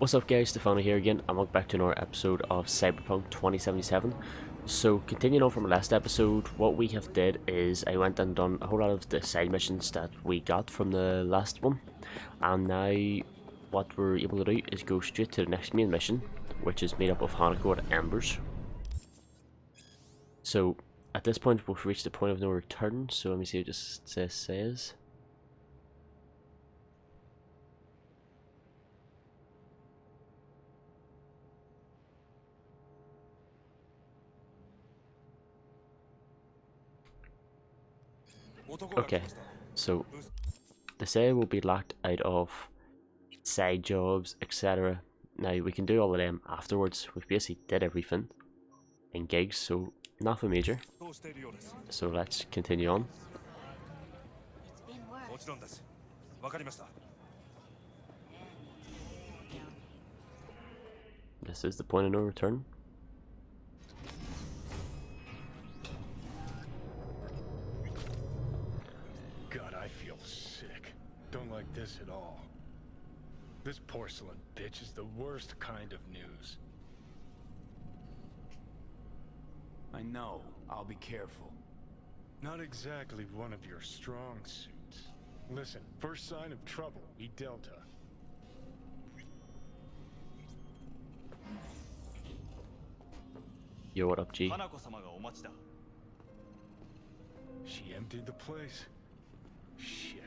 What's up guys, Stefano here again, and welcome back to another episode of Cyberpunk 2077. So continuing on from the last episode, what we have did is I went and done a whole lot of the side missions that we got from the last one. And now what we're able to do is go straight to the next main mission, which is made up of Hanako and Embers. So at this point we've reached the point of no return, so let me see what this says. Okay, so the say will be locked out of side jobs, etc. Now we can do all of them afterwards. We've basically did everything in gigs, so nothing major. So let's continue on. This is the point of no return. Don't like this at all. This porcelain bitch is the worst kind of news. I know. I'll be careful. Not exactly one of your strong suits. Listen, first sign of trouble, eat Delta. Yo, what up, G? She emptied the place. Shit.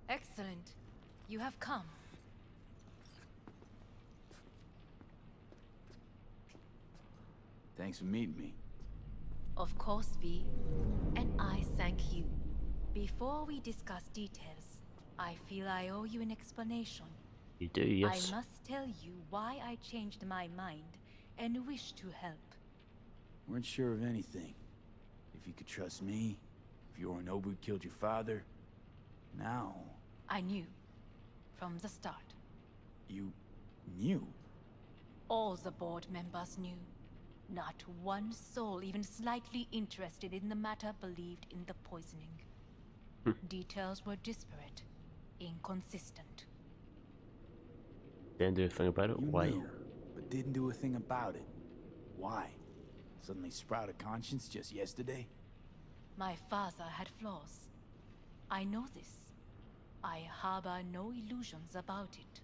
Excellent. You have come. Thanks for meeting me. Of course, V. And I thank you. Before we discuss details, I feel I owe you an explanation. You do, yes. I must tell you why I changed my mind and wish to help. Weren't sure of anything. If you could trust me, if Yorinobu killed your father, now... I knew. From the start. You... knew? All the board members knew. Not one soul even slightly interested in the matter believed in the poisoning. Details were disparate, inconsistent. Didn't do a thing about it? Why? Knew, but didn't do a thing about it. Why? Suddenly sprout a conscience just yesterday? My father had flaws. I know this. I harbor no illusions about it.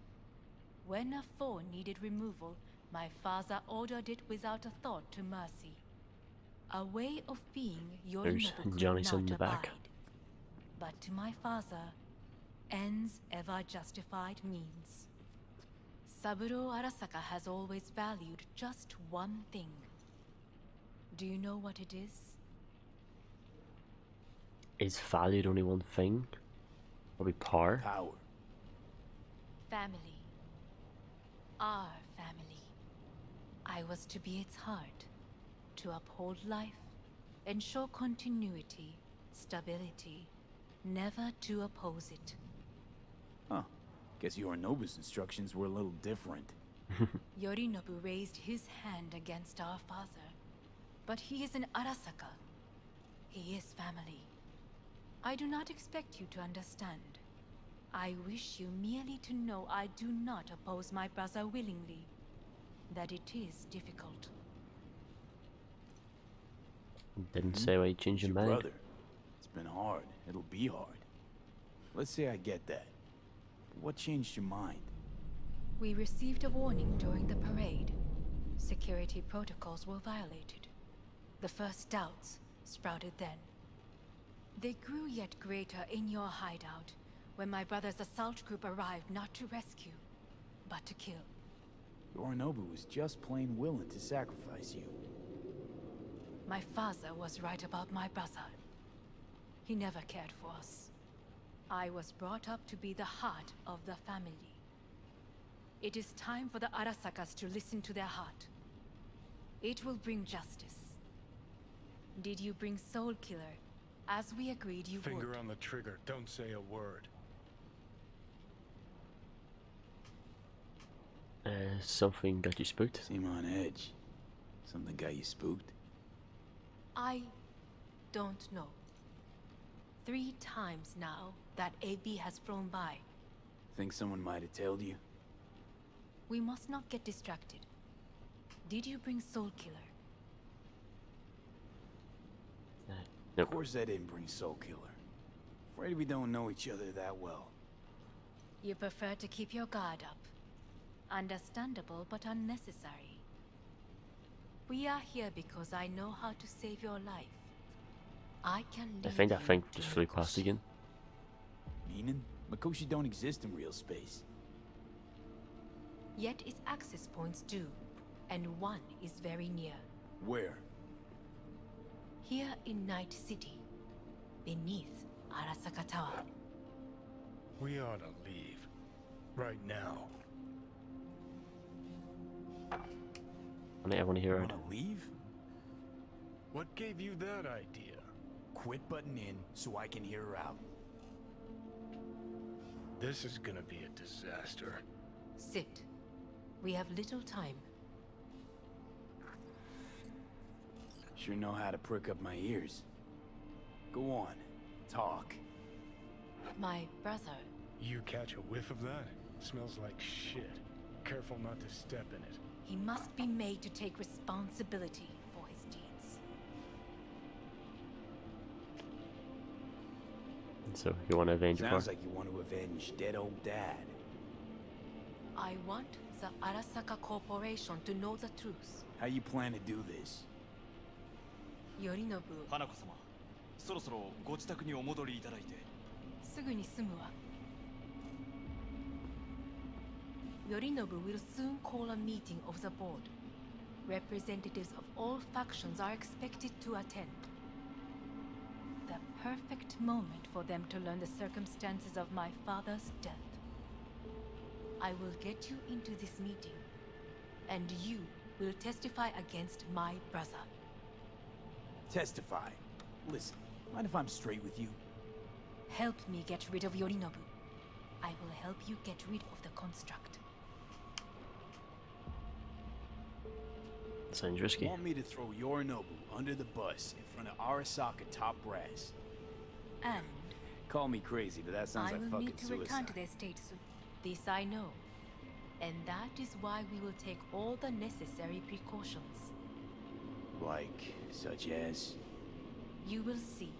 When a foe needed removal, my father ordered it without a thought to mercy. A way of being There's Yorinobu could Johnny's not in the back. abide. But to my father, ends ever justified means. Saburo Arasaka has always valued just one thing. Do you know what it is? Is valued only one thing? Probably power. Power. Family. Our family. I was to be its heart, to uphold life, ensure continuity, stability, never to oppose it. Huh. Guess Yorinobu's instructions were a little different. Yorinobu raised his hand against our father, but he is an Arasaka. He is family. I do not expect you to understand. I wish you merely to know I do not oppose my brother willingly. That it is difficult. Didn't say why you changed your mind. Brother. It's been hard. It'll be hard. Let's say I get that. What changed your mind? We received a warning during the parade. Security protocols were violated. The first doubts sprouted then. They grew yet greater in your hideout, when my brother's assault group arrived not to rescue, but to kill. Yorinobu was just plain willing to sacrifice you. My father was right about my brother. He never cared for us. I was brought up to be the heart of the family. It is time for the Arasakas to listen to their heart. It will bring justice. Did you bring Soul Killer, as we agreed you would? Finger on the trigger, don't say a word. Something got you spooked? Seem on edge. Something got you spooked? I don't know. 3 times now that AB has flown by. Think someone might have told you? We must not get distracted. Did you bring Soul Killer? Of course I didn't bring Soul Killer. Afraid we don't know each other that well. You prefer to keep your guard up. Understandable, but unnecessary. We are here because I know how to save your life. I can lead I think that you thing to just flew past Mikoshi. again. Meaning? Mikoshi don't exist in real space. Yet its access points do, and one is very near. Where? Here in Night City, beneath Arasaka Tower. We ought to leave. Right now. I want to hear it. Wanna leave? What gave you that idea? Quit butting in so I can hear her out. This is gonna be a disaster. Sit. We have little time. Sure know how to prick up my ears. Go on, talk. My brother. You catch a whiff of that? Smells like shit. Careful not to step in it. He must be made to take responsibility for his deeds. So you want to avenge your Sounds father? like you want to avenge dead old dad. I want the Arasaka Corporation to know the truth. How you plan to do this? Yorinobu, 花子様、そろそろご自宅にお戻りいただいて。すぐに済むわ。Yorinobu will soon call a meeting of the board. Representatives of all factions are expected to attend. The perfect moment for them to learn the circumstances of my father's death. I will get you into this meeting, and you will testify against my brother. Testify. Listen, mind if I'm straight with you? Help me get rid of Yorinobu. I will help you get rid of the construct. Sounds risky. Want me to throw Yorinobu under the bus in front of Arasaka top brass? And Call me crazy, but that sounds I like will fucking need to return suicide. to their state soon. This I know. And that is why we will take all the necessary precautions. Like, such as? You will see.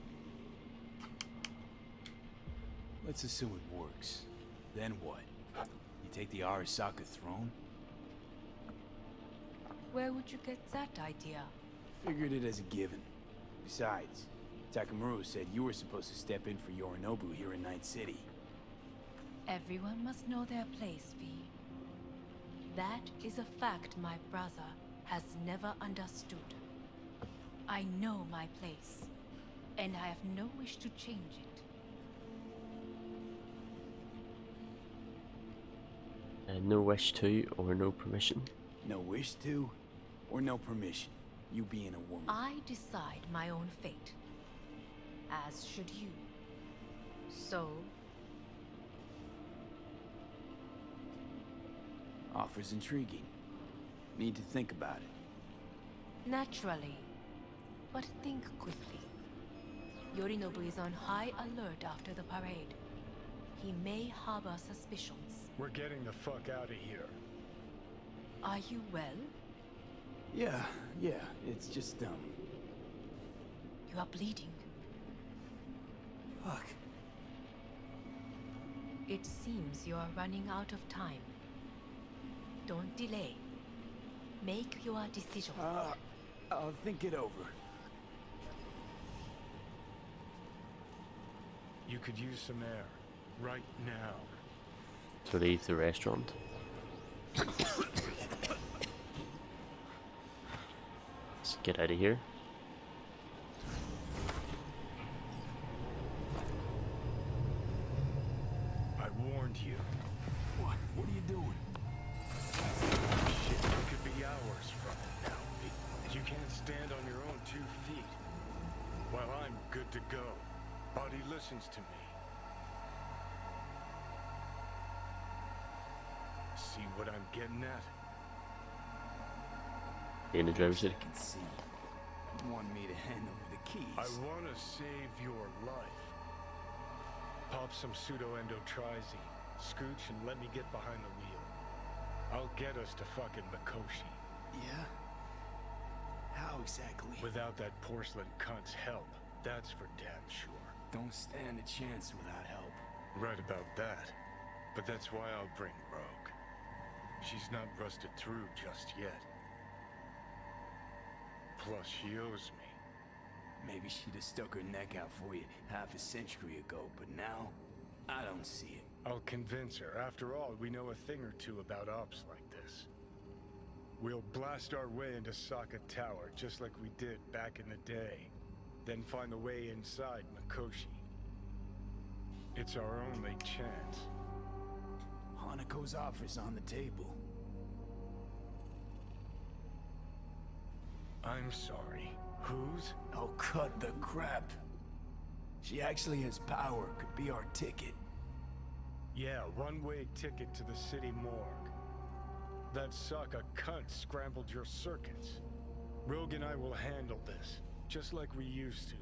Let's assume it works. Then what? You take the Arasaka throne? Where would you get that idea? Figured it as a given. Besides, Takamura said you were supposed to step in for Yorinobu here in Night City. Everyone must know their place, V. That is a fact my brother has never understood. I know my place, and I have no wish to change it. No wish to or no permission. No wish to, or no permission. You being a woman. I decide my own fate, as should you. So, Offer's intriguing. Need to think about it. naturally, but think quickly. Yorinobu is on high alert after the parade. He may harbor suspicions. We're getting the fuck out of here. Are you well? Yeah, it's just, You are bleeding. fuck. It seems you are running out of time. Don't delay. Make your decision. I'll think it over. You could use some air. Right now. To leave the restaurant. Let's get out of here. I warned you. What are you doing? Shit, it could be hours from it now. You can't stand on your own 2 feet. Well, I'm good to go. Body listens to me. See what I'm getting at? In the driver's seat. I can see. You want me to hand over the keys. I want to save your life. Pop some pseudo-endotrizine, scooch, and let me get behind the wheel. I'll get us to fucking Mikoshi. Yeah? How exactly? Without that porcelain cunt's help, that's for damn sure. Don't stand a chance without help. Right about that. But that's why I'll bring Rogue. She's not rusted through just yet. Plus, she owes me. Maybe she'd have stuck her neck out for you half a century ago, but now, I don't see it. I'll convince her. After all, we know a thing or two about ops like this. We'll blast our way into Sokka Tower, just like we did back in the day. Then find the way inside Mikoshi. It's our only chance. Hanako's offer's on the table. I'm sorry. Whose? Oh, cut the crap. She actually has power, could be our ticket. Yeah, one-way ticket to the city morgue. That Sokka cunt scrambled your circuits. Rogue and I will handle this, just like we used to.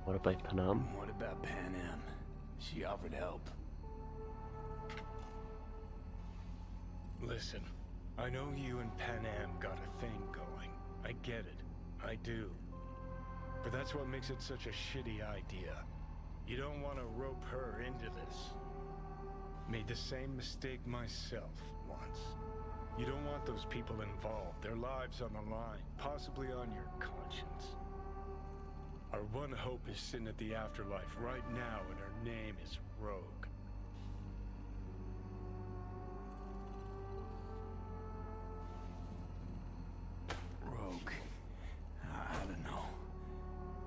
What about Panam? What about Pan Am? She offered help. Listen, I know you and Pan Am got a thing going. I get it. I do. But that's what makes it such a shitty idea. You don't want to rope her into this. Made the same mistake myself once. You don't want those people involved, their lives on the line, possibly on your conscience. Our one hope is sitting at the afterlife right now, and her name is Rogue. Rogue. I don't know.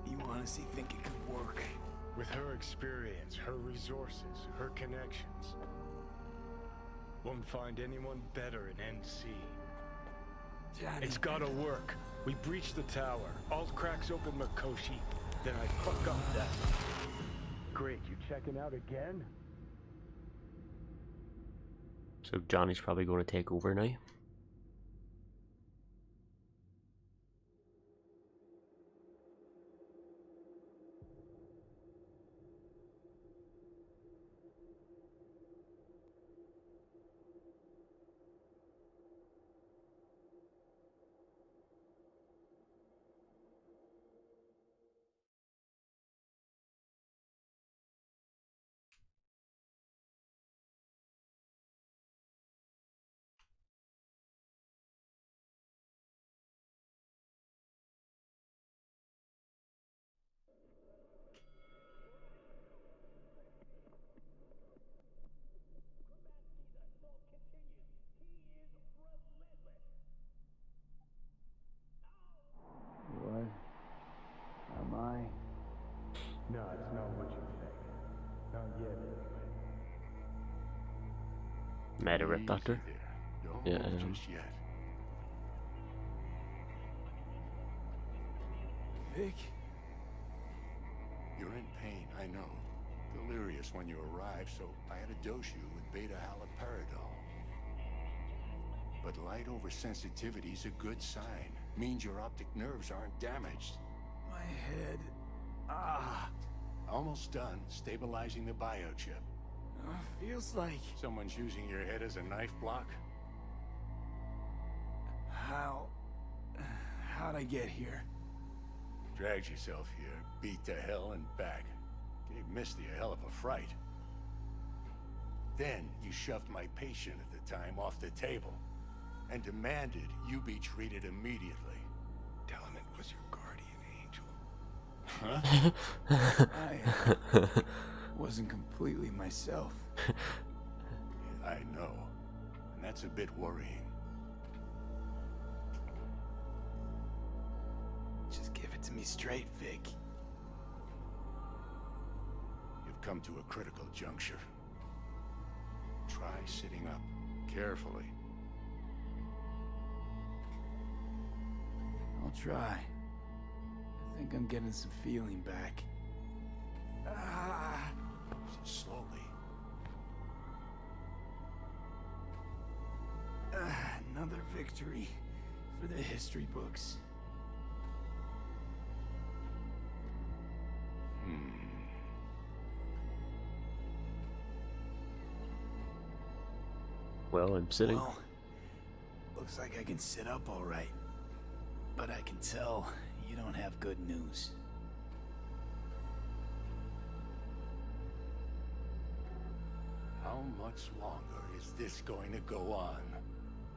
You honestly think it could work? With her experience, her resources, her connections. Won't find anyone better in NC. Johnny. It's gotta work. We breach the tower. Alt cracks open Mikoshi. Then I fuck up that. Great, you checking out again? So Johnny's probably going to take over now. What? Am I? No, it's not what you think. Not yet, anyway. Meta Rip Doctor. Don't Yeah, move just yet. Vic? You're in pain, I know. Delirious when you arrived, so I had to dose you with beta-haloperidol. But light oversensitivity's a good sign. Means your optic nerves aren't damaged. My head. Ah. Almost done stabilizing the biochip. Feels like. Someone's using your head as a knife block? How'd I get here? Dragged yourself here, beat to hell and back. Gave Misty a hell of a fright. Then you shoved my patient at the time off the table and demanded you be treated immediately. Tell him it was your Huh? I wasn't completely myself. I know. And that's a bit worrying. Just give it to me straight, Vic. You've come to a critical juncture. Try sitting up carefully. I'll try. I think I'm getting some feeling back. Ah. Slowly. Another victory for the history books. Well, I'm sitting. Well, looks like I can sit up all right. But I can tell you don't have good news. How much longer is this going to go on?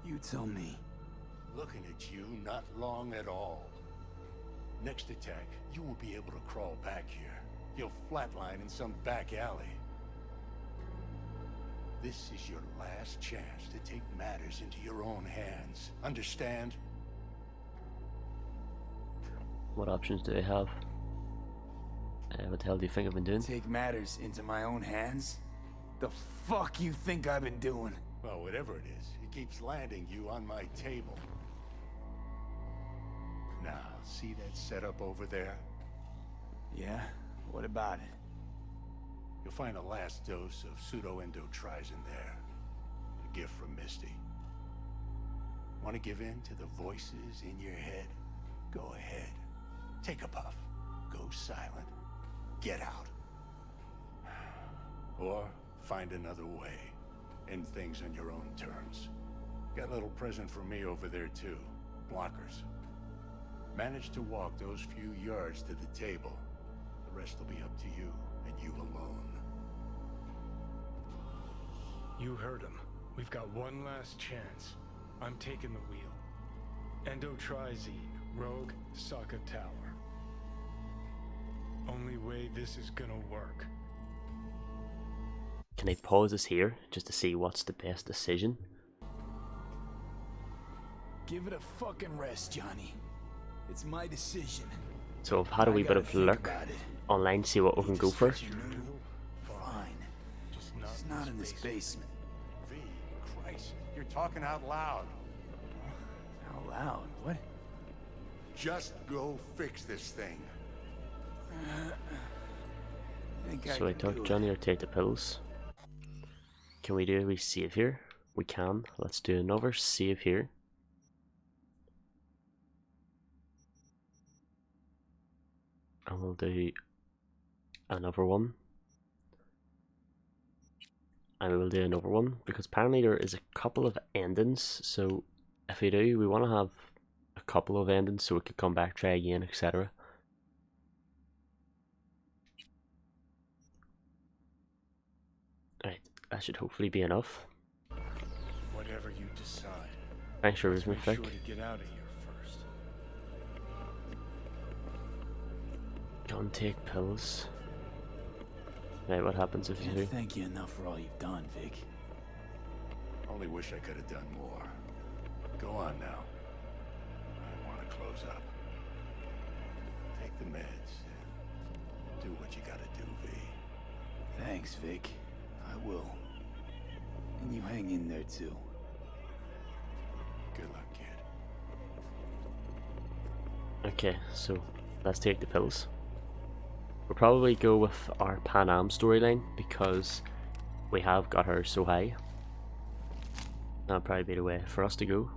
You tell me. Looking at you, not long at all. Next attack, you won't be able to crawl back here. You'll flatline in some back alley. This is your last chance to take matters into your own hands. Understand? What options do I have? What the hell do you think I've been doing? Take matters into my own hands? The fuck you think I've been doing? Well, whatever it is, it keeps landing you on my table. Now, see that setup over there? Yeah? What about it? You'll find a last dose of pseudo-endotrizin there. A gift from Misty. Want to give in to the voices in your head? Go ahead. Take a puff. Go silent. Get out. Or find another way. End things on your own terms. Got a little present for me over there too. Blockers. Manage to walk those few yards to the table. The rest will be up to you, and you alone. You heard him. We've got one last chance. I'm taking the wheel. Endotrizine, Rogue, Sokka Tower. Only way this is gonna work. Can I pause this here just to see what's the best decision? Give it a fucking rest, Johnny. It's my decision. So I've had a wee bit of look online, see what we can go for. Fine. Just It's not in this basement. V, Christ, you're talking out loud. Out loud? What? Just go fix this thing. So I took Johnny or take the pills. Can we do a wee save here? We can. Let's do another save here. And we'll do another one. And we will do another one because apparently there is a couple of endings. So if we do, we want to have a couple of endings so we could come back, try again, etc. Right, that should hopefully be enough. Whatever you decide. Thanks for Let's me, make Fick. sure to get out of here first. Go and take pills. Right, what happens if you do? Can't thank you enough for all you've done, Vic. Only wish I could have done more. Go on now. I want to close up. Take the meds and do what you gotta do, V. Thanks, Vic. I will. And you hang in there, too. Good luck, kid. Okay, so let's take the pills. We'll probably go with our Pan Am storyline because we have got her so high. That'll probably be the way for us to go.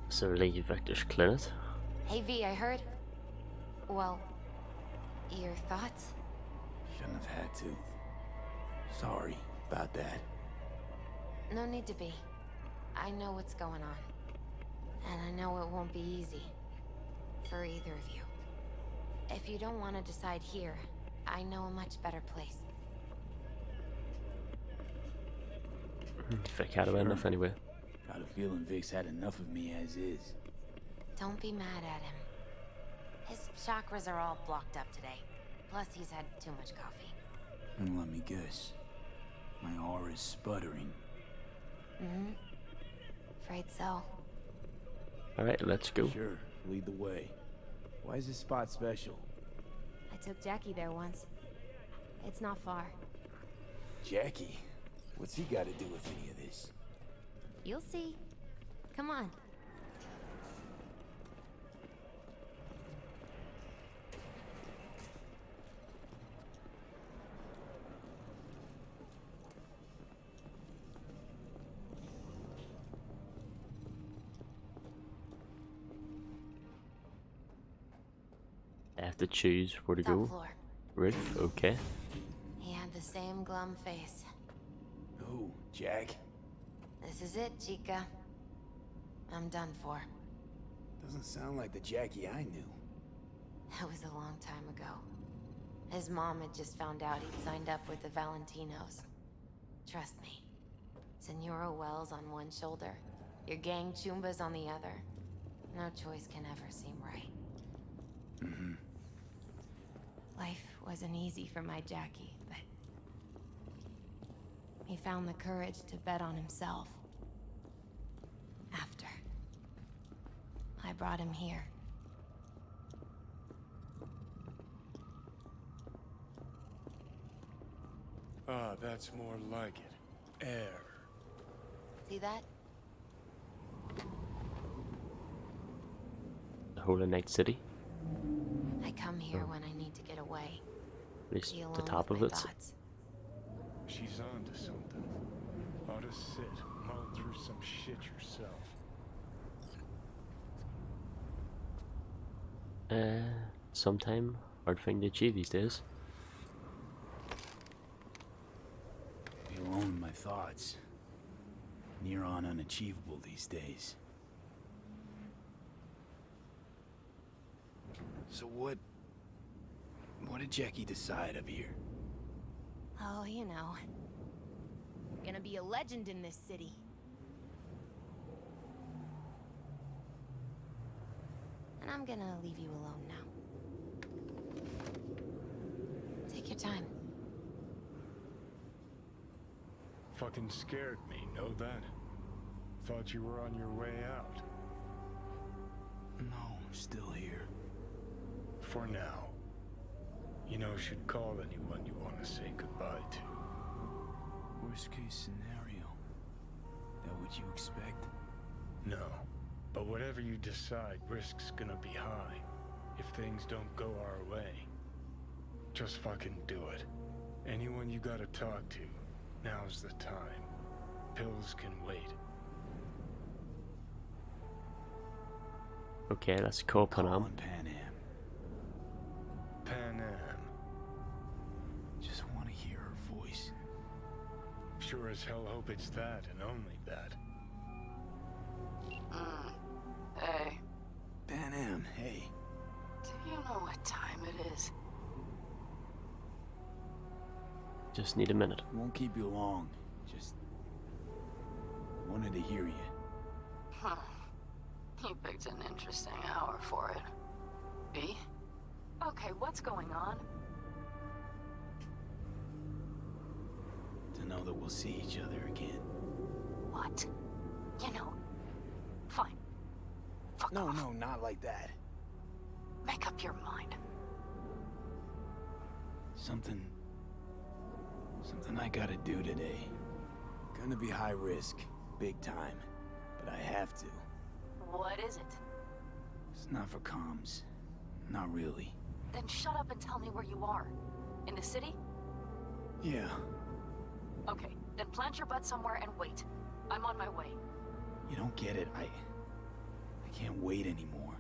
So leave Victor's clinic. Hey V, I heard. Well, your thoughts? Shouldn't have had to. Sorry about that. No need to be. I know what's going on. And I know it won't be easy. For either of you. If you don't want to decide here, I know a much better place. Vic had enough anyway. Got a feeling Vic's had enough of me as is. Don't be mad at him. His chakras are all blocked up today. Plus he's had too much coffee. And let me guess. My aura's sputtering. Mm-hmm. Afraid so. Alright, let's go. Sure, lead the way. Why is this spot special? I took Jackie there once. It's not far. Jackie? What's he got to do with any of this? You'll see. Come on. I have to choose where to Top go. floor. Roof, okay. He had the same glum face. Who, Jack? This is it, Chica. I'm done for. Doesn't sound like the Jackie I knew. That was a long time ago. His mom had just found out he'd signed up with the Valentinos. Trust me. Senora Wells on one shoulder, your gang Chumbas on the other. No choice can ever seem right. Mm-hmm. Life wasn't easy for my Jackie, but he found the courage to bet on himself. After I brought him here. Ah, that's more like it. Air. See that? The Holy Night City. I come here when I need to get away. At least Be alone the top with of my it. thoughts. She's on to something. Ought to sit, mull through some shit yourself. Sometime hard thing to achieve these days. Be alone with my thoughts. Near on unachievable these days. So what did Jackie decide up here? Oh, you know. Gonna be a legend in this city. And I'm gonna leave you alone now. Take your time. Fucking scared me, know that? Thought you were on your way out. No, still here. For now. You know, should call anyone you want to say goodbye to. Worst case scenario. That what you expect? No. But whatever you decide, risk's gonna be high. If things don't go our way. Just fucking do it. Anyone you gotta talk to, now's the time. Pills can wait. Okay, let's call Panam. Calling Pan Am. Pan Am. Just want to hear her voice. Sure as hell hope it's that and only that. Hey, Pan Am, hey. do you know what time it is? Just need a minute. Won't keep you long. Just wanted to hear you. Huh. You picked an interesting hour for it. B? Okay, what's going on? To know that we'll see each other again. What? You know, fine. Fuck No, off. no, not like that. Make up your mind. Something I gotta do today. Gonna be high risk, big time, but I have to. What is it? It's not for comms. Not really. Then shut up and tell me where you are. In the city? Yeah, Okay, then plant your butt somewhere and wait. I'm on my way. you don't get it. I can't wait anymore.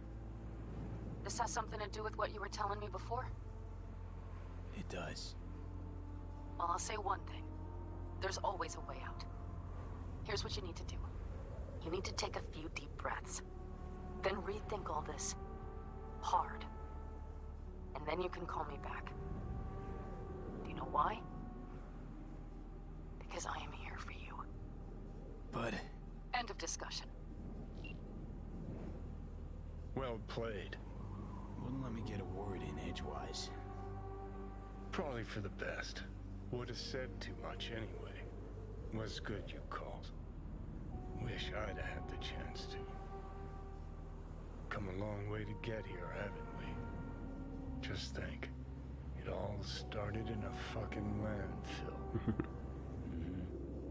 This has something to do with what you were telling me before? It does. Well, I'll say one thing. There's always a way out. Here's what you need to do. You need to take a few deep breaths. Then rethink all this. Hard. And then you can call me back. Do you know why? Because I am here for you. But End of discussion. Well played. wouldn't let me get a word in edgewise. Probably for the best. Would have said too much anyway. Was good you called. Wish I'd have had the chance to. Come a long way to get here, haven't we? Just think. It all started in a fucking landfill.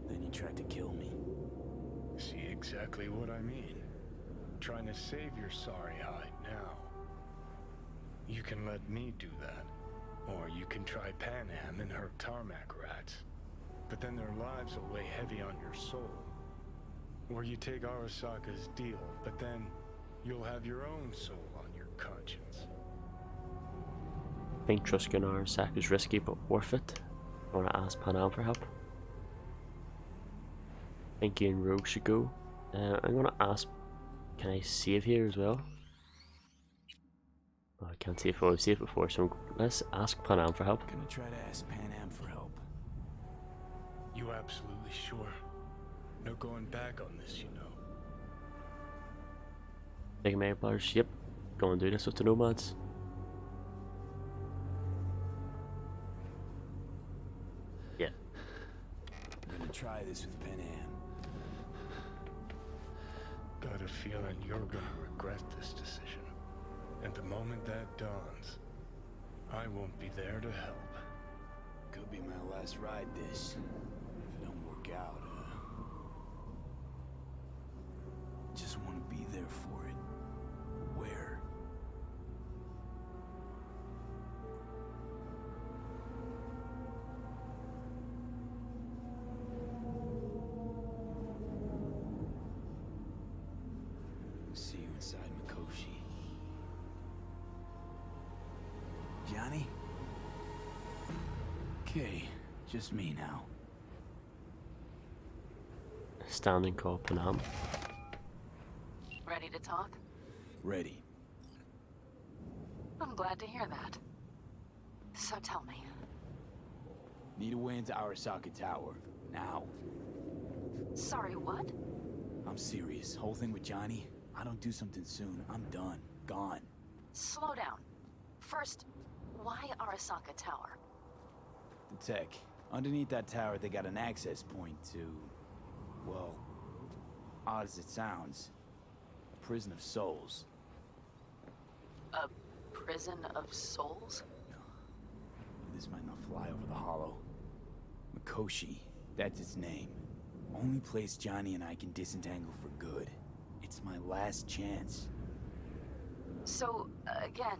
Then you tried to kill me. See exactly what I mean. Trying to save your sorry hide now. You can let me do that. Or you can try Pan Am and her tarmac rats. But then their lives will weigh heavy on your soul. Or you take Arasaka's deal, but then you'll have your own soul on your conscience. think trusting our sack is risky but worth it. I want to ask Panam for help. I think you and Rogue should go. I'm gonna ask, can I save here as well? Oh, I can't save. I've saved before, so let's ask Panam for help. Gonna try to ask Pan Am for help. You absolutely sure? No going back on this, you know. Big Mega Players, yep. Go and do this with the Nomads. Yeah. I'm gonna try this with Pan Am. Got a feeling you're gonna regret this decision. And the moment that dawns, I won't be there to help. Could be my last ride this. If it don't work out, just want to be there for it. Where? See you inside Mikoshi. Johnny? Okay, just me now. Standing call Panam. Ready to talk? Ready. I'm glad to hear that. So tell me. Need a way into Arasaka Tower. Now. Sorry, what? I'm serious. Whole thing with Johnny, I don't do something soon, I'm done. Gone. Slow down. First, why Arasaka Tower? The tech. Underneath that tower, they got an access point to... well, odd as it sounds, a prison of souls. A prison of souls? This might not fly over the hollow. Mikoshi, that's its name. Only place Johnny and I can disentangle for good. It's my last chance. So, again,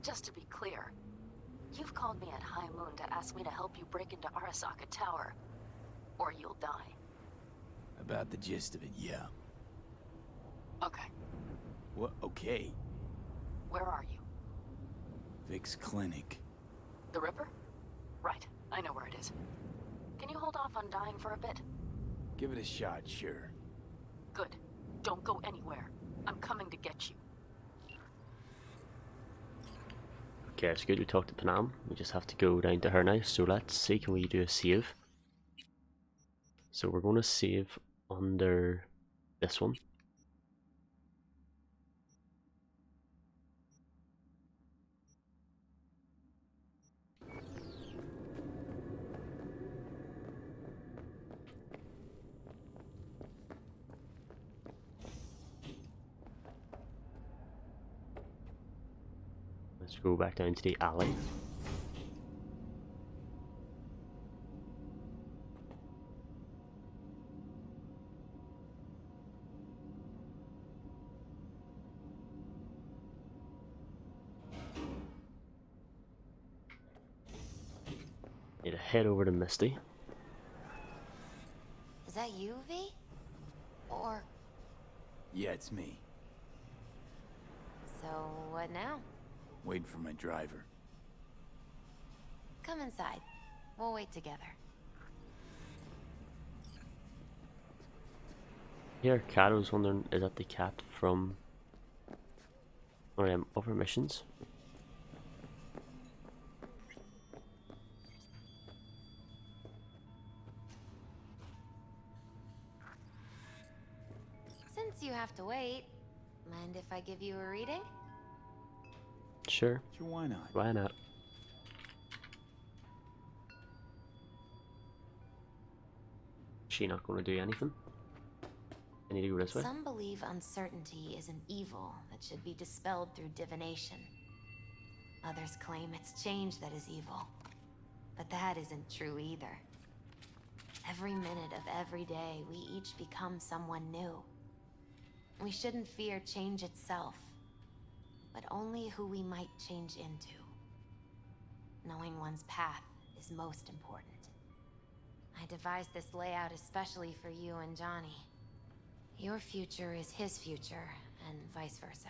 just to be clear, you've called me at High Moon to ask me to help you break into Arasaka Tower, or you'll die. About the gist of it, yeah. Okay. What? Okay. Where are you? Vic's clinic. The Ripper? Right, I know where it is. Can you hold off on dying for a bit? Give it a shot, sure. Good. Don't go anywhere. I'm coming to get you. Okay, it's good we talked to Panam. We just have to go down to her now. So let's see, can we do a save? So we're going to save under this one. Let's go back down to the alley. Need to head over to Misty. Is that you, V? Or... Yeah, it's me. so what now? Waiting for my driver. Come inside. We'll wait together. Here, Cat, I was wondering, is that the cat from one of them other missions? Since you have to wait, mind if I give you a reading? Sure. Sure, why not? Why not? She not going to do anything? I need to go this way. Some believe uncertainty is an evil that should be dispelled through divination. Others claim it's change that is evil. But that isn't true either. Every minute of every day, we each become someone new. We shouldn't fear change itself, but only who we might change into. Knowing one's path is most important. I devised this layout especially for you and Johnny. Your future is his future, and vice versa.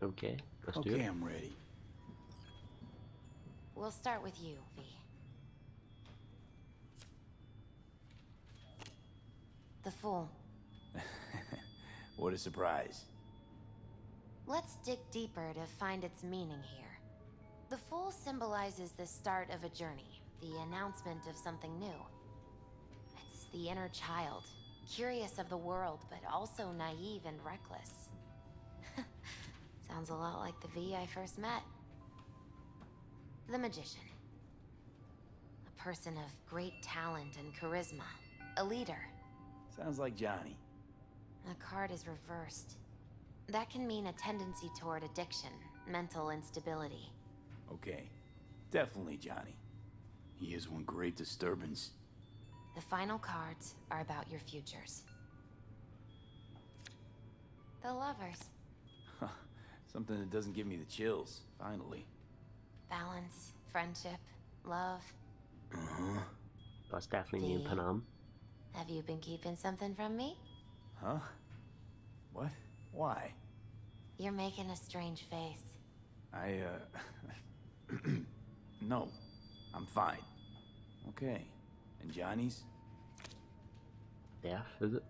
Okay, let's do Okay, it. I'm ready. We'll start with you, V. The Fool. What a surprise. Let's dig deeper to find its meaning here. The Fool symbolizes the start of a journey, the announcement of something new. It's the inner child, curious of the world, but also naive and reckless. Sounds a lot like the V I first met. The Magician. A person of great talent and charisma. A leader. Sounds like Johnny. The card is reversed. That can mean a tendency toward addiction, mental instability. Okay, definitely Johnny. He is one great disturbance. The final cards are about your futures. The Lovers. Something that doesn't give me the chills, finally. Balance, friendship, love. Uh-huh. That's definitely me in D. Panam. Have you been keeping something from me? Huh? What? Why? You're making a strange face. No. I'm fine. Okay. And Johnny's? Death, is it?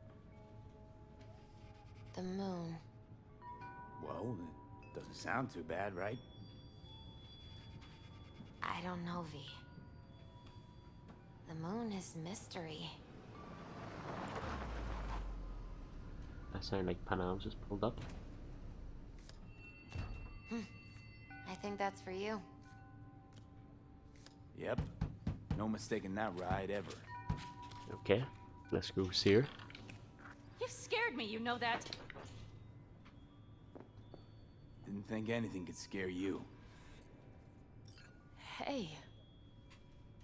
The moon. Well, it doesn't sound too bad, right? I don't know, V. The moon is mystery. That sounded like Panam's just pulled up. I think that's for you. Yep. No mistaking that ride ever. Okay, let's go see her. You scared me, you know that. Didn't think anything could scare you. Hey.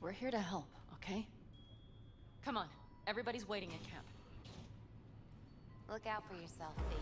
We're here to help, okay? Come on, everybody's waiting at camp. Look out for yourself, V.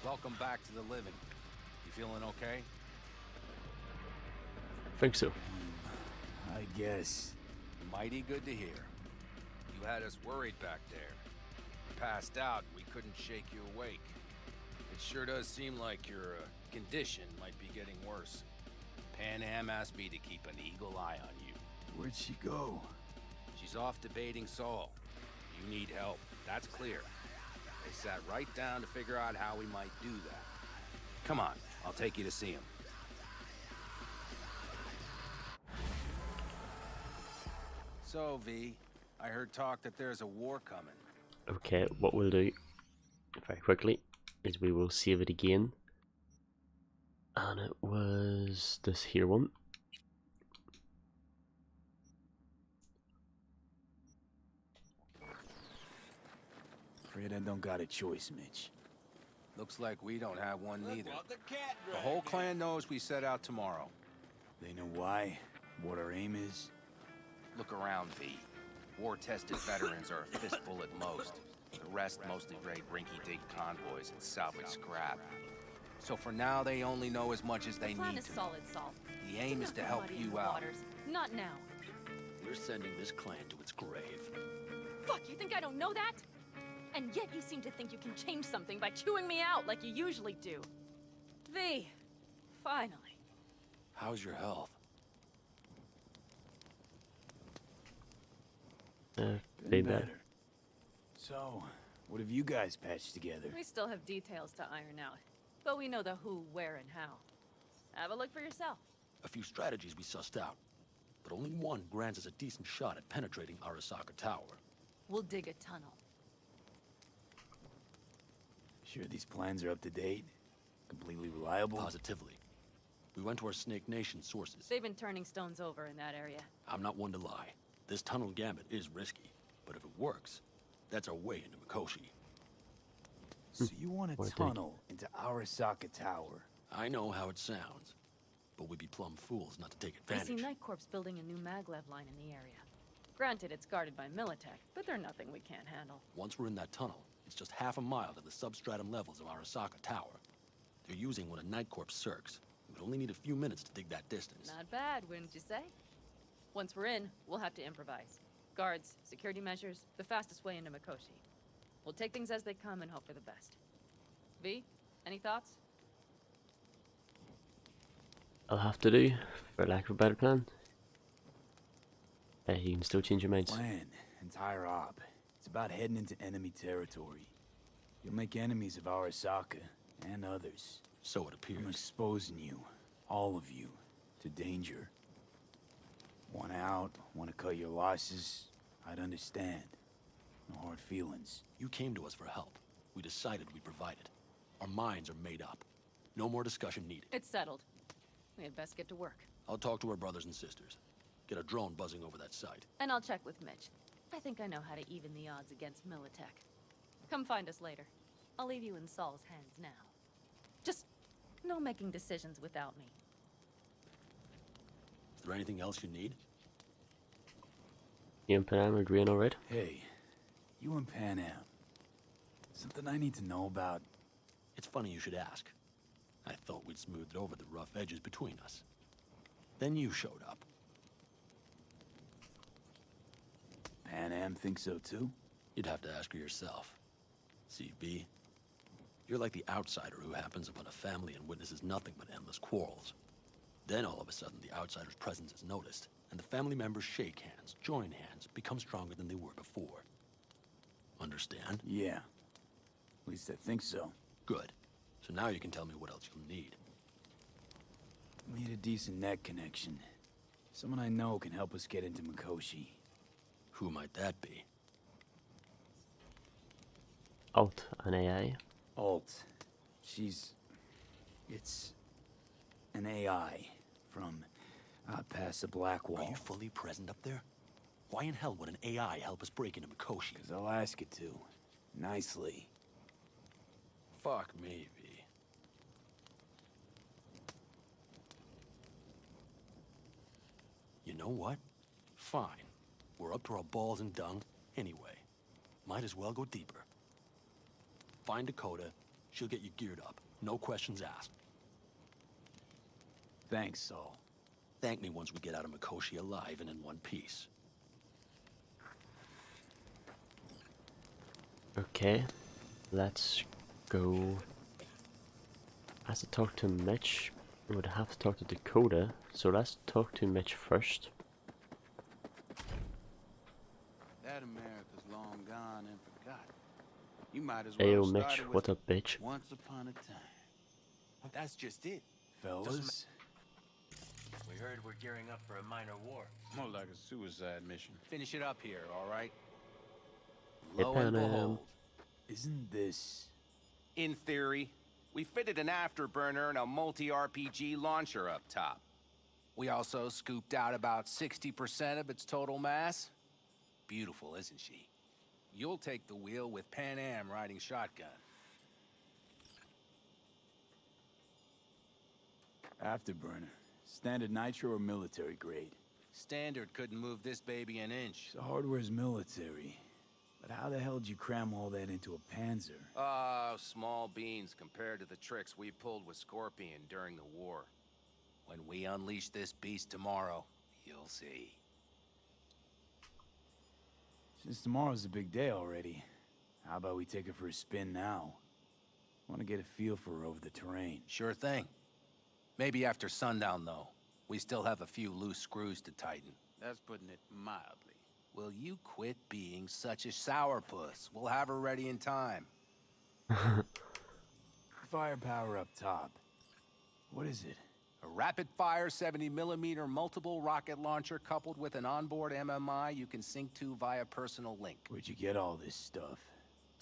Welcome back to the living. You feeling okay? Think so. I guess. Mighty good to hear. You had us worried back there. You passed out and we couldn't shake you awake. It sure does seem like your condition might be getting worse. Pan Am asked me to keep an eagle eye on you. Where'd she go? She's off debating Saul. You need help. That's clear. They sat right down to figure out how we might do that. Come on, I'll take you to see him. So, V, I heard talk that there's a war coming. Okay, what we'll do very quickly is we will save it again. And it was this here one. Afraid I don't got a choice, Mitch. Looks like we don't have one neither. The whole clan knows we set out tomorrow. They know why, what our aim is. Look around, V. War-tested veterans are a fistful at most. The rest mostly raid rinky-dink convoys and salvage scrap. So for now, they only know as much as they Plan need is to. solid, Saul. The aim is to help Muddy in you the out. waters. Not now. We're sending this clan to its grave. Fuck, you think I don't know that? And yet you seem to think you can change something by chewing me out like you usually do. V, finally. How's your health? They better. So, what have you guys patched together? We still have details to iron out, but we know the who, where, and how. Have a look for yourself. A few strategies we sussed out, but only one grants us a decent shot at penetrating Arasaka Tower. We'll dig a tunnel. Sure these plans are up to date? Completely reliable? Positively. We went to our Snake Nation sources. They've been turning stones over in that area. I'm not one to lie. This tunnel gambit is risky, but if it works, that's our way into Mikoshi. So you want a What a tunnel into Arasaka Tower? I know how it sounds, but we'd be plumb fools not to take We advantage. see Night Corps building a new maglev line in the area. Granted, it's guarded by Militech, but they're nothing we can't handle. Once we're in that tunnel, it's just half a mile to the substratum levels of Arasaka Tower. They're using one of Night Corps circs. We'd only need a few minutes to dig that distance. Not bad, wouldn't you say? Once we're in, we'll have to improvise. Guards, security measures, the fastest way into Mikoshi. We'll take things as they come and hope for the best. V, any thoughts? I'll have to do, for lack of a better plan. You can still change your minds. Plan, entire op. It's about heading into enemy territory. You'll make enemies of Arasaka and others. So it I'm appears. exposing you, all of you, to danger. Want out, want to cut your losses, I'd understand. No hard feelings. You came to us for help. We decided we'd provide it. Our minds are made up. No more discussion needed. It's settled. We had best get to work. I'll talk to our brothers and sisters. Get a drone buzzing over that site. And I'll check with Mitch. I think I know how to even the odds against Militech. Come find us later. I'll leave you in Saul's hands now. Just no making decisions without me. Is there anything else you need? You and Panam are agreeing alright? Hey, you and Pan Am. Something I need to know about? It's funny you should ask. I thought we'd smoothed over the rough edges between us. Then you showed up. Pan Am thinks so too? You'd have to ask her yourself. CB, you're like the outsider who happens upon a family and witnesses nothing but endless quarrels. Then all of a sudden the outsider's presence is noticed, and the family members shake hands, join hands, become stronger than they were before. Understand? Yeah. At least I think so. Good. So now you can tell me what else you'll need. Need a decent net connection. Someone I know can help us get into Mikoshi. Who might that be? Alt, an AI. Alt. It's an AI from past the Black Wall. Are you fully present up there? Why in hell would an AI help us break into Mikoshi? 'Cause I'll ask it to. Nicely. Fuck me, V. You know what? Fine. We're up to our balls in dung anyway. Might as well go deeper. Find Dakota. She'll get you geared up. No questions asked. Thanks, Saul. Thank me once we get out of Mikoshi alive and in one piece. Okay, let's go. I have to talk to Mitch. We would have to talk to Dakota, so let's talk to Mitch first. That America's long gone and forgotten. You might as well Ayo, have Mitch, started with what up, bitch? Once upon a time. That's just it. Fellas, We heard we're gearing up for a minor war. More like a suicide mission. Finish it up here, all right? Hey, Lo and Panam. behold, isn't this... In theory, we fitted an afterburner and a multi-RPG launcher up top. we also scooped out about 60% of its total mass. Beautiful, isn't she? You'll take the wheel with Pan Am riding shotgun. Afterburner. Standard nitro or military grade? Standard couldn't move this baby an inch. So hardware's military. But how the hell did you cram all that into a Panzer? Small beans compared to the tricks we pulled with Scorpion during the war. When we unleash this beast tomorrow, you'll see. Since tomorrow's a big day already, how about we take her for a spin now? Want to get a feel for her over the terrain. Sure thing. Maybe after sundown, though. We still have a few loose screws to tighten. That's putting it mildly. Will you quit being such a sourpuss? We'll have her ready in time. Firepower up top. What is it? A rapid-fire 70mm multiple rocket launcher coupled with an onboard MMI you can sync to via personal link. Where'd you get all this stuff?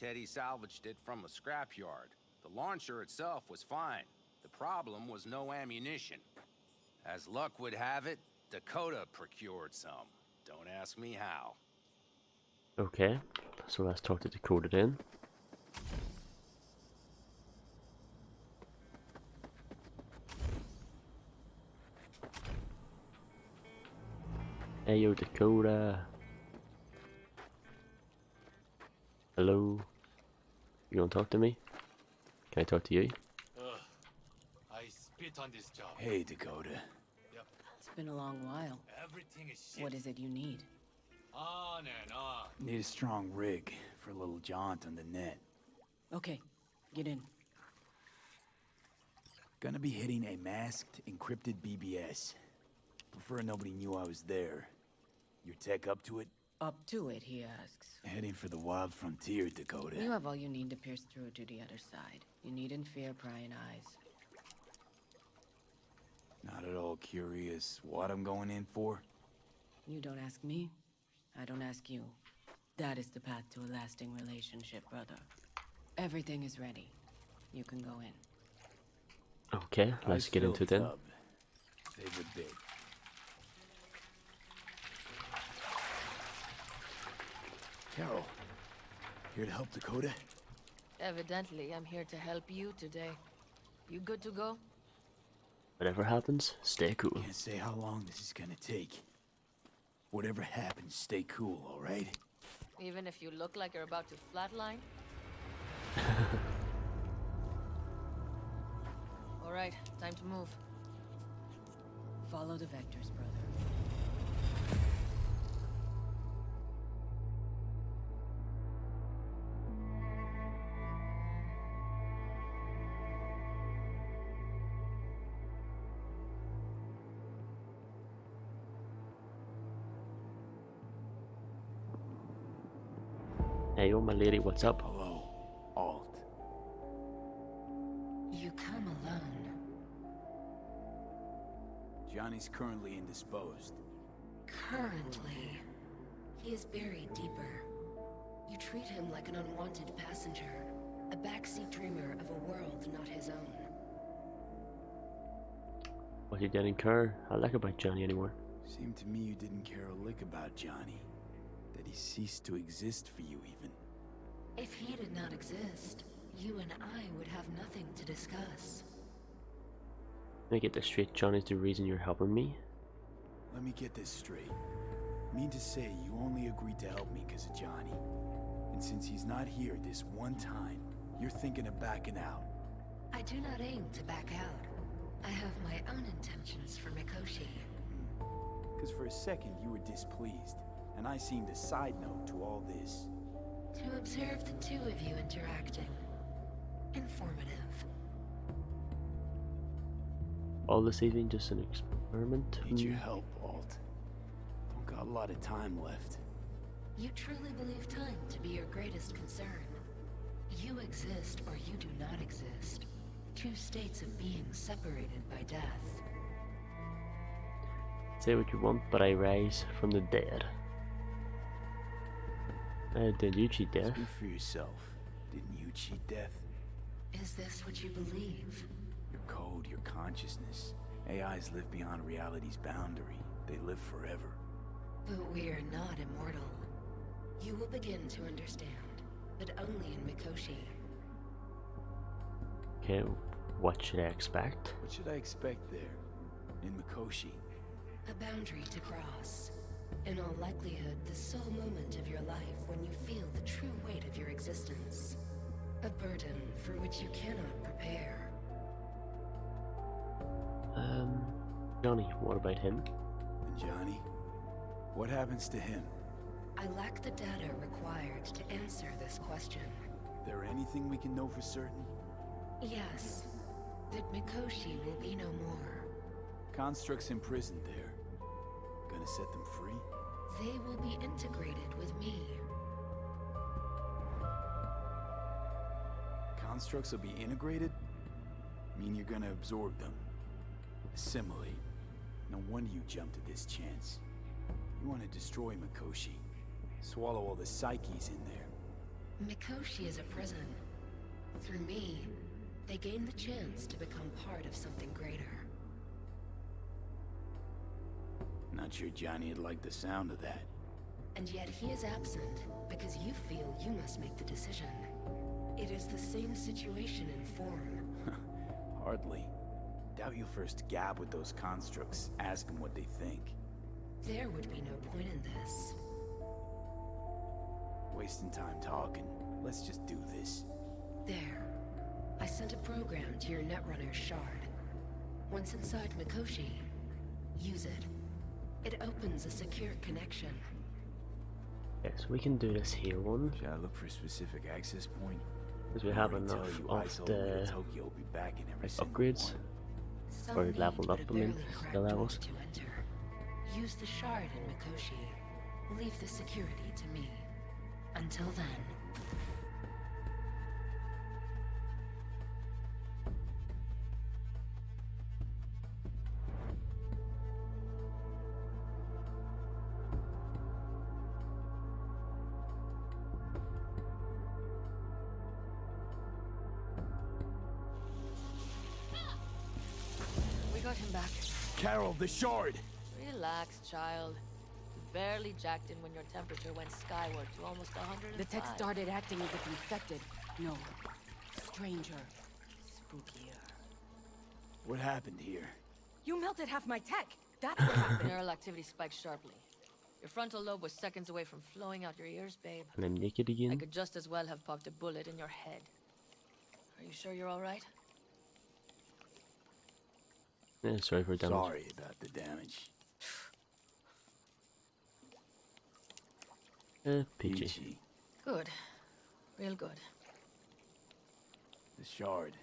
Teddy salvaged it from a scrapyard. The launcher itself was fine. The problem was no ammunition. As luck would have it, Dakota procured some. Don't ask me how. Okay, so let's talk to Dakota then. Hey yo, Dakota. Hello. You wanna talk to me? Can I talk to you? I spit on this job. Hey, Dakota. Yep. It's been a long while. Everything is shit. What is it you need? On and on. Need a strong rig for a little jaunt on the net. Okay, get in. Gonna be hitting a masked, encrypted BBS. Prefer nobody knew I was there. Your tech up to it? Up to it, he asks. Heading for the wild frontier, Dakota. You have all you need to pierce through to the other side. You needn't fear prying eyes. Not at all curious what I'm going in for? You don't ask me, I don't ask you. That is the path to a lasting relationship, brother. Everything is ready. You can go in. Okay, let's get into it then. Favorite bit. Carol, here to help Dakota? Evidently, I'm here to help you today. You good to go? Whatever happens, stay cool. Can't say how long this is gonna take. Whatever happens, stay cool, alright? Even if you look like you're about to flatline? Alright, time to move. Follow the vectors, brother. Hey yo, my lady, what's up? Hello, Alt. You come alone. Johnny's currently indisposed. Currently. He is buried deeper. You treat him like an unwanted passenger, a backseat dreamer of a world not his own. What you didn't care? I like about Johnny anymore. Seemed to me you didn't care a lick about Johnny. That he ceased to exist for you, even. If he did not exist, you and I would have nothing to discuss. Let me get this straight, Johnny's the reason you're helping me? Let me get this straight. Mean to say you only agreed to help me because of Johnny. And since he's not here this one time, you're thinking of backing out. I do not aim to back out. I have my own intentions for Mikoshi. Because for a second you were displeased, and I seemed a side note to all this. To observe the two of you interacting. Informative. All this evening, just an experiment? Need your help, Alt. Don't got a lot of time left. You truly believe time to be your greatest concern. You exist or you do not exist. Two states of being separated by death. Say what you want, but I rise from the dead. Did you cheat death? Speak for yourself. Didn't you cheat death? Is this what you believe? Your code, your consciousness. AIs live beyond reality's boundary. They live forever. But we are not immortal. You will begin to understand, but only in Mikoshi. Okay, what should I expect? What should I expect there? In Mikoshi? A boundary to cross. In all likelihood, the sole moment of your life when you feel the true weight of your existence. A burden for which you cannot prepare. Johnny, what about him? And Johnny? What happens to him? I lack the data required to answer this question. There anything we can know for certain? Yes. That Mikoshi will be no more. Constructs imprisoned there. Gonna set them free? They will be integrated with me. Constructs will be integrated? Mean you're gonna absorb them. Assimilate. No wonder you jumped at this chance. You want to destroy Mikoshi. Swallow all the psyches in there. Mikoshi is a prison. Through me, they gain the chance to become part of something greater. Not sure Johnny'd like the sound of that. And yet he is absent, because you feel you must make the decision. It is the same situation in form. Hardly. Doubt you'll first gab with those constructs, ask them what they think. There would be no point in this. Wasting time talking. Let's just do this. There. I sent a program to your Netrunner's shard. Once inside Mikoshi, use it. It opens a secure connection. Yes, we can do this here one. Should I look for a specific access point? Because we have enough of the upgrades. Or leveled up, I mean, the levels. Use the shard in Mikoshi. Leave the security to me. Until then. We got him back. Carol, the shard! Relax, child. You barely jacked in when your temperature went skyward to almost 105. The tech started acting as if infected. No. Stranger. Spookier. What happened here? You melted half my tech! That's what happened! Neural activity spiked sharply. Your frontal lobe was seconds away from flowing out your ears, babe. And I'm naked I again. could just as well have popped a bullet in your head. Are you sure you're alright? Yeah, sorry for damage. Sorry about the damage. PG. Good. Real good. The shard.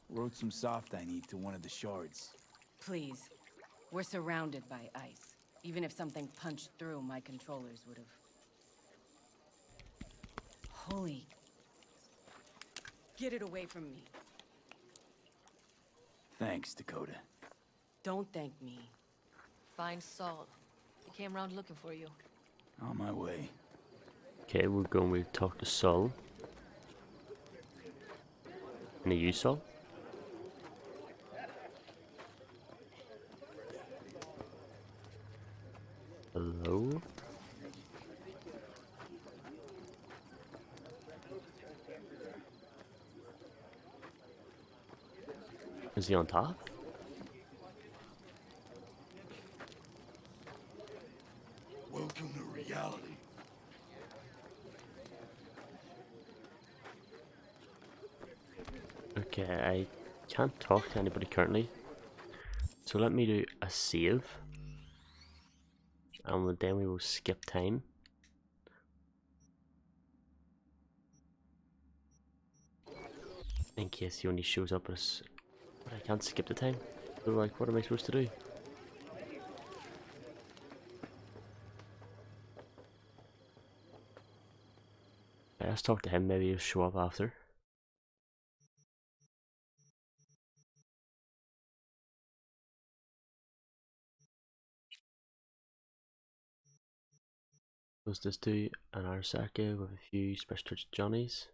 Wrote some soft I need to one of the shards. Please. We're surrounded by ice. Even if something punched through, my controllers would have... Holy... Get it away from me. Thanks, Dakota. Don't thank me. Find Saul. He came round looking for you. On my way. Okay, we're going to talk to Saul. And are you Saul? Hello? Is he on top? Welcome to reality. Okay, I can't talk to anybody currently. So let me do a save. And then we will skip time. In case he only shows up as... But I can't skip the time. So like, what am I supposed to do? Let's talk to him, maybe he'll show up after. Does this do an Arasaka with a few special touch Johnnies?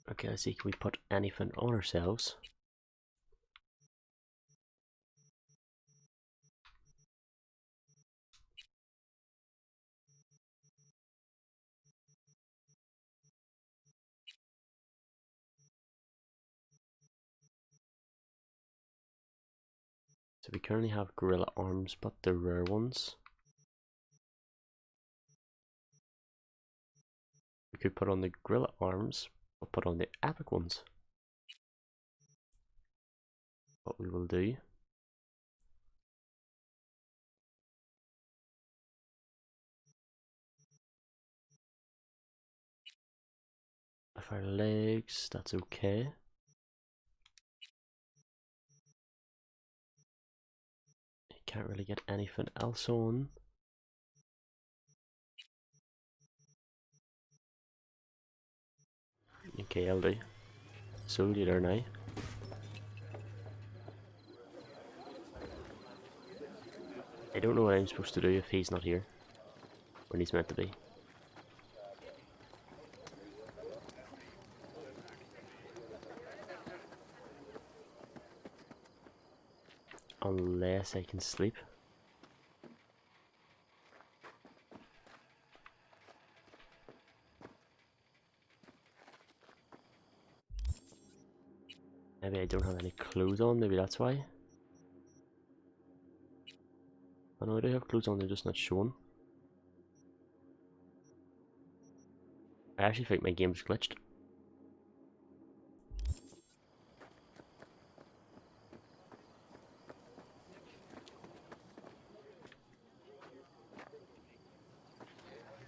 Okay, let's see, can we put anything on ourselves? So we currently have gorilla arms, but the rare ones. We could put on the gorilla arms, or put on the epic ones. What we will do. If our legs, that's okay. Can't really get anything else on. Okay, I'll do. So later now. I don't know what I'm supposed to do if he's not here when he's meant to be. unless I can sleep. Maybe I don't have any clothes on, maybe that's why. I know I do have clothes on, they're just not shown. I actually think my game's glitched.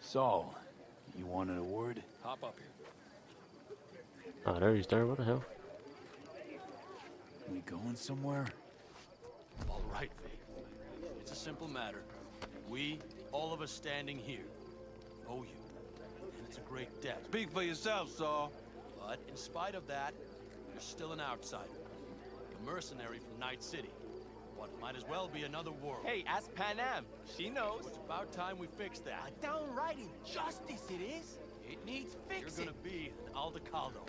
Saul, you wanted a word? Hop up here. Ah, there he's there, what the hell? We going somewhere? All right, V. It's a simple matter. We, all of us standing here, owe you. And it's a great debt. Speak for yourself, Saul. But in spite of that, you're still an outsider. A mercenary from Night City. What might as well be another world. Hey, ask Pan Am. She knows. It's about time we fix that. Downright injustice it is. It needs fixing. You're gonna be an Aldecaldo.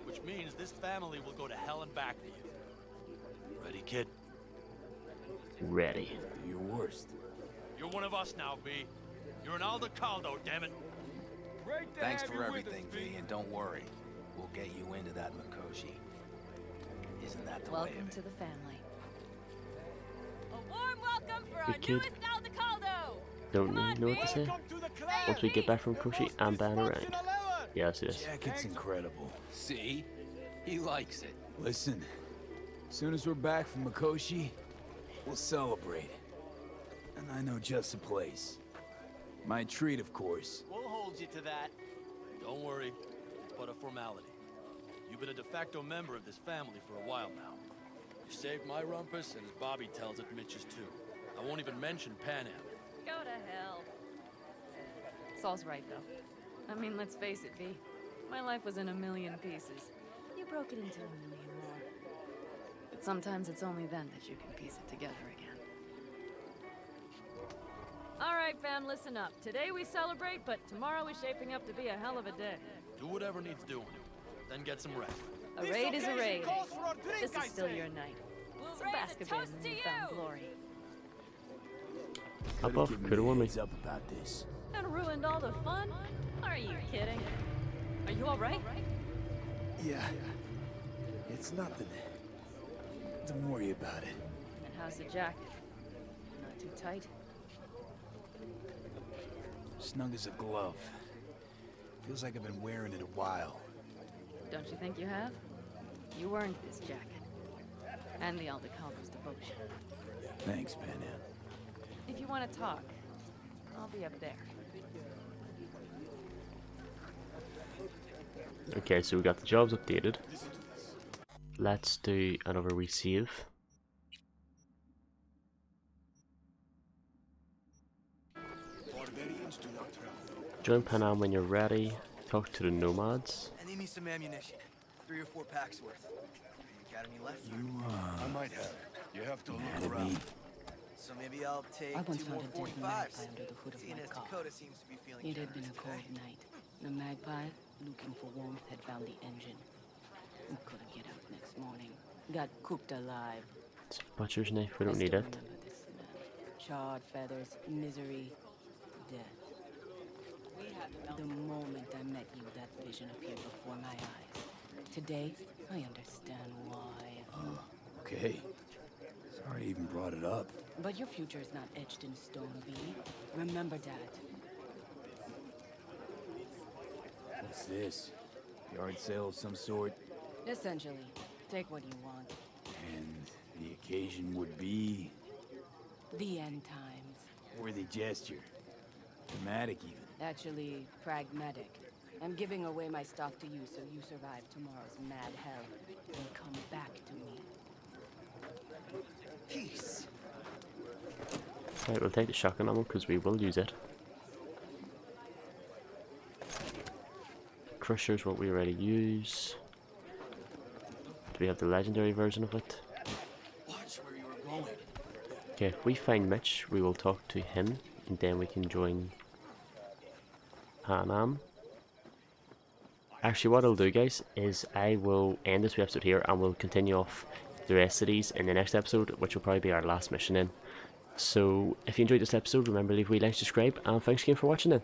Which means this family will go to hell and back for you. Ready, kid? Ready. Do your worst. You're one of us now, V. You're an Aldecaldo, damn it. Thanks for everything, V, and don't worry. We'll get you into that Mikoshi. Isn't that the way Welcome of it? to the family. A warm welcome for Good our kid. newest Aldecaldo! Don't know what to say. Once we get back from Koshi, I'm down around. Yeah, I see this. Jacket's incredible. See? He likes it. Listen, as soon as we're back from Mikoshi, we'll celebrate. And I know just a place. My treat, of course. We'll hold you to that. Don't worry, it's but a formality. You've been a de facto member of this family for a while now. You saved my rumpus, and as Bobby tells it, Mitch's too. I won't even mention Pan Am. Go to hell. Saul's right, though. I mean, let's face it, V. My life was in a million pieces. You broke it into a million more. But sometimes it's only then that you can piece it together again. All right, fam, listen up. Today we celebrate, but tomorrow is shaping up to be a hell of a day. Do whatever needs doing, then get some rest. A raid is a raid. This is still your night. We'll So raise bask a a bit toast in to newfound you! glory. Hop Could've off, given coulda me a won me. heads up about this. And ruined all the fun? Are you kidding? Are you all right? Yeah. It's nothing. Don't worry about it. And how's the jacket? Not too tight? Snug as a glove. Feels like I've been wearing it a while. Don't you think you have? You earned this jacket. And the Aldecaldo's devotion. Thanks, Pan Am. If you want to talk, I'll be up there. Okay, so we got the jobs updated. Let's do another resave. Join Pan Am when you're ready. Talk to the Nomads. I need me some ammunition. 3 or 4 packs worth. You got any left? I might have. You have to Mad look at around. me. So maybe I'll take I once 2 more found a dead 45s. magpie under the hood of Seeing my as car. Dakota seems to be feeling It had been a generous cold today. night. The magpie, looking for warmth, had found the engine. We couldn't get out next morning. Got cooked alive. It's a butcher's knife, we I don't need still it. remember this smell. Charred feathers, misery, death. The moment I met you, that vision appeared before my eyes. Today, I understand why. Okay. Sorry I even brought it up. But your future is not etched in stone, V. Remember that. What's this? Yard sale of some sort? Essentially, take what you want. And the occasion would be... The end times. worthy gesture. Dramatic even. Actually, pragmatic. I'm giving away my stock to you so you survive tomorrow's mad hell and come back to me. Peace. Right, we'll take the shotgun ammo because we will use it. Crusher's what we already use. Do we have the legendary version of it? Watch where you were going. Okay, if we find Mitch, we will talk to him and then we can join Pan Am. Actually, what I'll do, guys, is I will end this episode here and we'll continue off the rest of these in the next episode, which will probably be our last mission in. So if you enjoyed this episode, remember to leave a wee like, subscribe, and thanks again for watching it.